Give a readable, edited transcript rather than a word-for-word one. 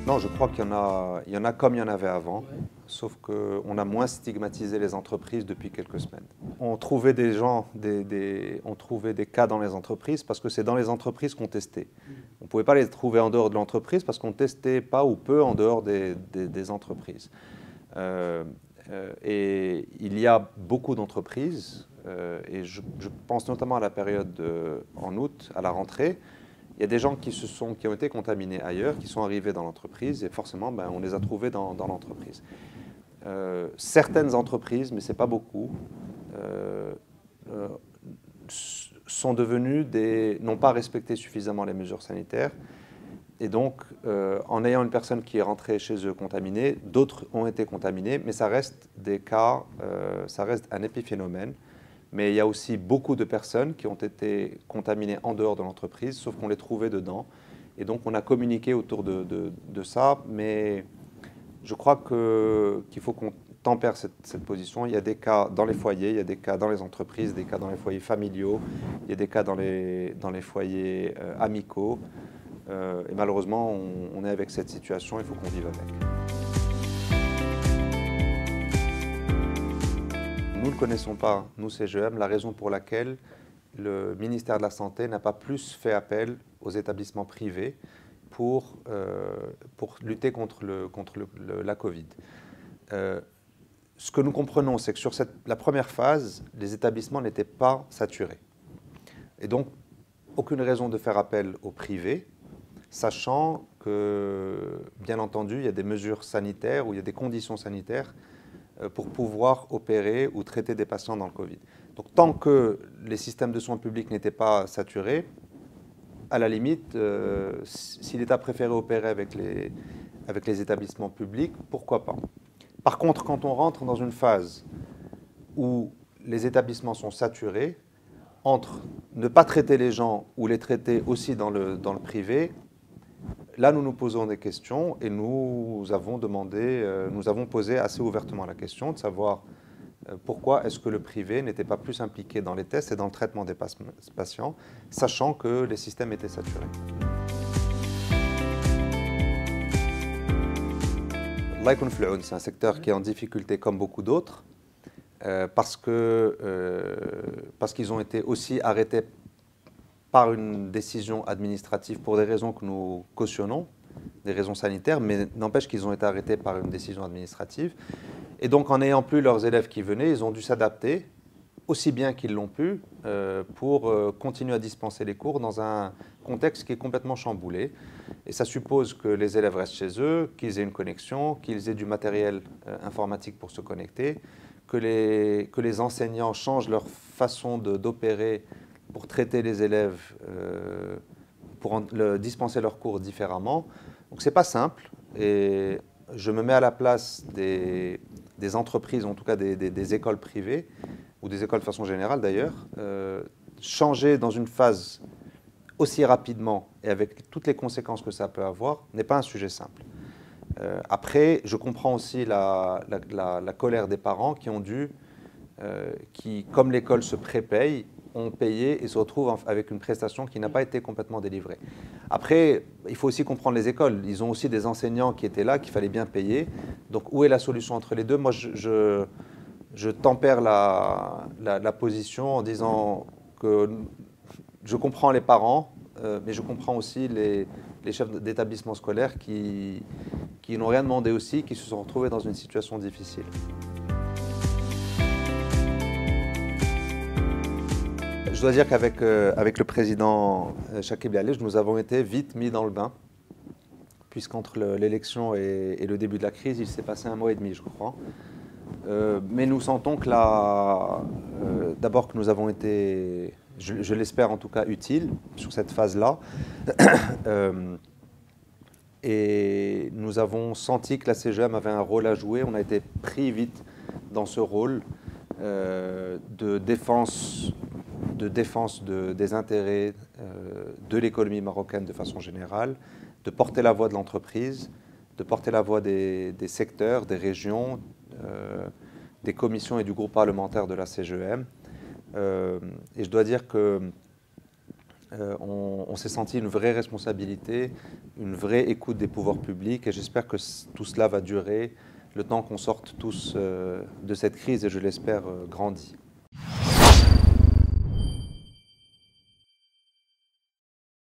Non, je crois il y en a comme il y en avait avant, sauf qu'on a moins stigmatisé les entreprises depuis quelques semaines. On trouvait des gens, on trouvait des cas dans les entreprises parce que c'est dans les entreprises qu'on testait. On ne pouvait pas les trouver en dehors de l'entreprise parce qu'on ne testait pas ou peu en dehors des entreprises. Et il y a beaucoup d'entreprises, et je pense notamment à la période en août, à la rentrée. Il y a des gens qui ont été contaminés ailleurs, qui sont arrivés dans l'entreprise, et forcément, on les a trouvés dans l'entreprise. Certaines entreprises, mais ce n'est pas beaucoup, sont devenues n'ont pas respecté suffisamment les mesures sanitaires. Et donc, en ayant une personne qui est rentrée chez eux contaminée, d'autres ont été contaminés, mais ça reste des cas, ça reste un épiphénomène. Mais il y a aussi beaucoup de personnes qui ont été contaminées en dehors de l'entreprise, sauf qu'on les trouvait dedans. Et donc, on a communiqué autour de ça, mais je crois qu'il faut qu'on tempère cette position. Il y a des cas dans les foyers, il y a des cas dans les entreprises, des cas dans les foyers familiaux, il y a des cas dans les foyers amicaux. Et malheureusement, on est avec cette situation, il faut qu'on vive avec. Nous ne connaissons pas, nous CGEM, la raison pour laquelle le ministère de la Santé n'a pas plus fait appel aux établissements privés pour lutter contre la Covid. Ce que nous comprenons, c'est que sur la première phase, les établissements n'étaient pas saturés. Et donc, aucune raison de faire appel au privé, sachant que, bien entendu, il y a des mesures sanitaires ou il y a des conditions sanitaires pour pouvoir opérer ou traiter des patients dans le Covid. Donc tant que les systèmes de soins publics n'étaient pas saturés, à la limite, si l'État préférait opérer avec les établissements publics, pourquoi pas? Par contre, quand on rentre dans une phase où les établissements sont saturés, entre ne pas traiter les gens ou les traiter aussi dans le privé, là, nous nous posons des questions et nous avons posé assez ouvertement la question de savoir pourquoi est-ce que le privé n'était pas plus impliqué dans les tests et dans le traitement des patients, sachant que les systèmes étaient saturés. Laïkoun Floun, c'est un secteur qui est en difficulté comme beaucoup d'autres parce qu'ils ont été aussi arrêtés par une décision administrative pour des raisons que nous cautionnons, des raisons sanitaires, mais n'empêche qu'ils ont été arrêtés par une décision administrative. Et donc, en n'ayant plus leurs élèves qui venaient, ils ont dû s'adapter aussi bien qu'ils l'ont pu pour continuer à dispenser les cours dans un contexte qui est complètement chamboulé. Et ça suppose que les élèves restent chez eux, qu'ils aient une connexion, qu'ils aient du matériel informatique pour se connecter, que les enseignants changent leur façon d'opérer pour traiter les élèves, pour dispenser leurs cours différemment. Donc ce n'est pas simple, et je me mets à la place des entreprises, en tout cas des écoles privées, ou des écoles de façon générale d'ailleurs. Changer dans une phase aussi rapidement et avec toutes les conséquences que ça peut avoir n'est pas un sujet simple. Après, je comprends aussi la colère des parents qui ont dû, qui, comme l'école se prépaye, ont payé et se retrouvent avec une prestation qui n'a pas été complètement délivrée. Après, il faut aussi comprendre les écoles. Ils ont aussi des enseignants qui étaient là, qu'il fallait bien payer. Donc, où est la solution entre les deux? Moi, je tempère la position en disant que je comprends les parents, mais je comprends aussi les chefs d'établissement scolaire qui n'ont rien demandé aussi, qui se sont retrouvés dans une situation difficile. Je dois dire qu'avec le président Chakib Lalej, nous avons été vite mis dans le bain, puisqu'entre l'élection et le début de la crise, il s'est passé 1 mois et demi, je crois. Mais nous sentons que d'abord que nous avons été, je l'espère en tout cas, utiles sur cette phase-là. Et nous avons senti que la CGEM avait un rôle à jouer. On a été pris vite dans ce rôle de défense des intérêts de l'économie marocaine de façon générale, de porter la voix de l'entreprise, de porter la voix des secteurs, des régions, des commissions et du groupe parlementaire de la CGEM. Et je dois dire que On s'est senti une vraie responsabilité, une vraie écoute des pouvoirs publics et j'espère que tout cela va durer le temps qu'on sorte tous de cette crise et je l'espère grandi.